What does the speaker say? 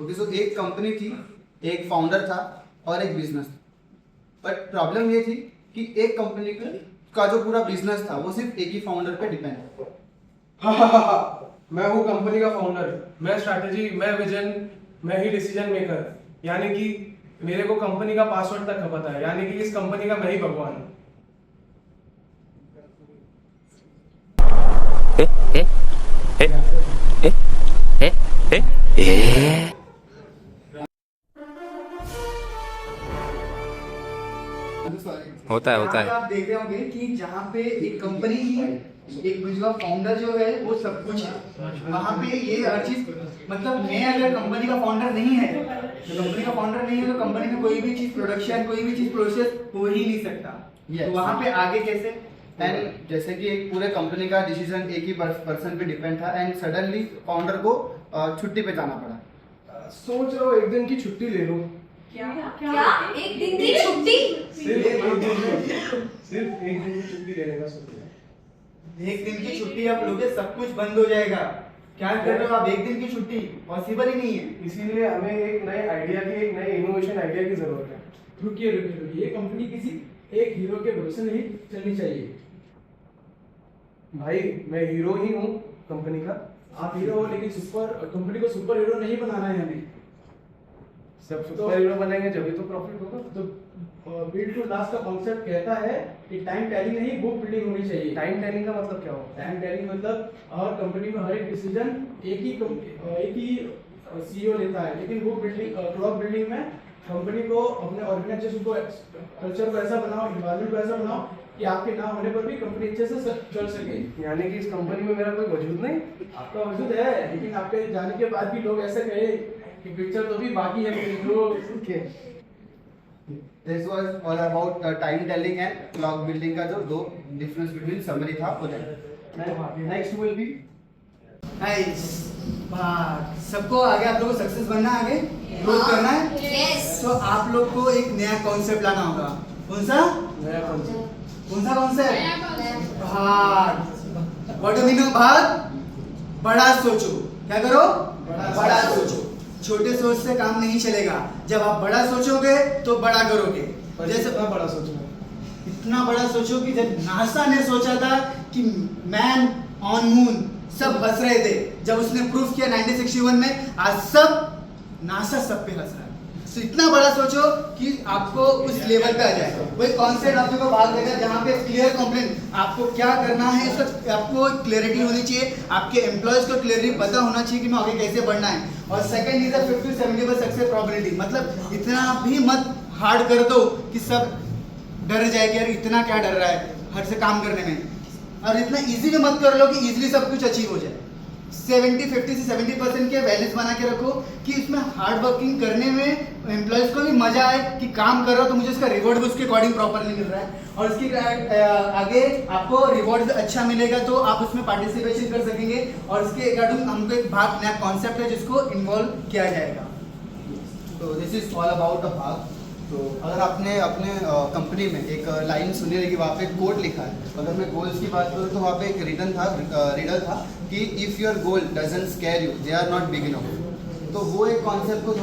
Okay, सो एक company थी, एक फाउंडर था और एक बिजनेस था। बट प्रॉब्लम ये थी कि एक कंपनी का जो पूरा बिजनेस था वो सिर्फ एक ही फाउंडर पे डिपेंड है। मैं हूँ कंपनी का फाउंडर। मैं स्ट्रैटेजी, मैं विजन, मैं ही डिसीजन मेकर। यानी कि मेरे को कंपनी का पासवर्ड तक पता है। यानी कि इस कंपनी का मैं ही भगवान हूँ। होता है यहाँ पे आप देख रहे होंगे कि जहाँ पे एक कंपनी ही एक जो फाउंडर जो है वो सब कुछ है, वहाँ पे ये हर चीज मतलब मैं अगर कंपनी का फाउंडर नहीं है तो कंपनी का फाउंडर नहीं है तो कंपनी में कोई भी चीज प्रोडक्शन कोई भी चीज प्रोसेस हो ही नहीं सकता। तो वहाँ पे आगे कैसे एंड जैसे कि एक पूरे कंपनी का डिसीजन एक ही पर्सन पे डिपेंड था एंड सडनली फाउंडर को छुट्टी पे जाना पड़ा। सोच रहा हूँ एक दिन की छुट्टी ले लूँ। क्या एक दिन की छुट्टी? सिर्फ एक दिन की छुट्टी लेने का सोच रहा हूँ। एक दिन की छुट्टी आप लोगे सब कुछ बंद हो जाएगा। क्या कर रहे हो आप? एक दिन की छुट्टी पॉसिबल ही नहीं है। इसीलिए हमें एक नए आइडिया की, एक नए इनोवेशन आइडिया की जरूरत है। रुकिए रुकिए रुकिए, ये कंपनी किसी एक हीरो के भरोसे नहीं चलनी चाहिए। भाई मैं हीरो ही हूँ कंपनी का। आप हीरो हो लेकिन कंपनी को सुपर हीरो नहीं बनाना है हमें। सब सुपर हीरो बनेंगे जब ही तो प्रॉफिट होगा। तो बिल्ड टू लास्ट का कॉन्सेप्ट कहता है कि टाइम टेलिंग नहीं बुक बिल्डिंग होनी चाहिए। टाइम टेलिंग का मतलब क्या होगा? टाइम टेलिंग मतलब और कंपनी में हर एक डिसीजन एक ही सीईओ लेता है, लेकिन बुक बिल्डिंग क्लॉक बिल्डिंग में कंपनी को अपने ऑर्गेनाइजेशन को कल्चर को ऐसा बनाओ, एनवायरनमेंट को ऐसा बनाओ कि आपके ना होने पर भी कंपनी अच्छे से चल सके। यानी कि इस कंपनी में मेरा कोई वजूद नहीं? आपका वजूद है, लेकिन आपके जाने के बाद भी लोग ऐसे कहे कि पिक्चर तो भी बाकी है Okay. This was all about time telling and clock building का जो दो difference between summary था उधर। Next will be nice। सबको आगे आप लोगों को सक्सेस बनना है, आगे ग्रोथ करना है। Yes. तो आप लोग को एक नया कॉन्सेप्ट लाना होगा। कौन सा? नया कॉन्सेप्ट। कौन सा कॉन्सेप्ट? भाग। व्हाट डू मीन ऑफ भाग? बड़ा सोचो। क्या करो? बड़ा सोचो। छोटे सोच से काम नहीं चलेगा। जब आप बड़ा सोचोगे तो बड़ा करोगे। जैसे इतना बड़ा सोचना, इतना बड़ा सोचो कि जब नासा ने सोचा था कि मैन ऑन मून, सब हंस रहे थे। जब उसने प्रूफ किया 1961 में, आज सब नासा सब पे हंस रहा है। तो इतना बड़ा सोचो कि आपको उस लेवल पे आ जाए। वही कॉन्सेप्ट आप लोगों को भाग देगा जहाँ पे क्लियर कंप्लेंट आपको क्या करना है, इसका आपको क्लियरिटी होनी चाहिए। आपके एम्प्लॉयज को क्लियरली पता होना चाहिए कि मैं आगे कैसे बढ़ना है। और सेकंड इज 50-70% सक्सेस प्रोबेबिलिटी। मतलब इतना भी मत हार्ड कर दो कि सब डर जाए कि यार इतना क्या डर रहा है हर से काम करने में, और इतना इजी भी मत कर लो कि इजीली सब कुछ अचीव हो जाए। 50 से 70% के बैलेंस बना के रखो कि इसमें हार्ड वर्किंग करने में एम्प्लॉयज को भी मजा आए कि काम कर रहा हो तो मुझे इसका रिवॉर्ड भी उसके अकॉर्डिंग प्रॉपरली मिल रहा है, और इसके आगे आपको रिवॉर्ड अच्छा मिलेगा तो आप उसमें पार्टिसिपेशन कर सकेंगे। और इसके अकॉर्डिंग हमको एक भाग नया कॉन्सेप्ट है जिसको इन्वॉल्व किया जाएगा। तो this is all about a भाग। तो अगर आपने अपने कंपनी में एक लाइन सुनी होगी, वहाँ पे कोड लिखा है। अगर मैं गोल्स की बात करूँ तो वहाँ पे एक रिडल था कि if your goal doesn't scare you they are not big enough. तो वो एक कॉन्सेप्ट को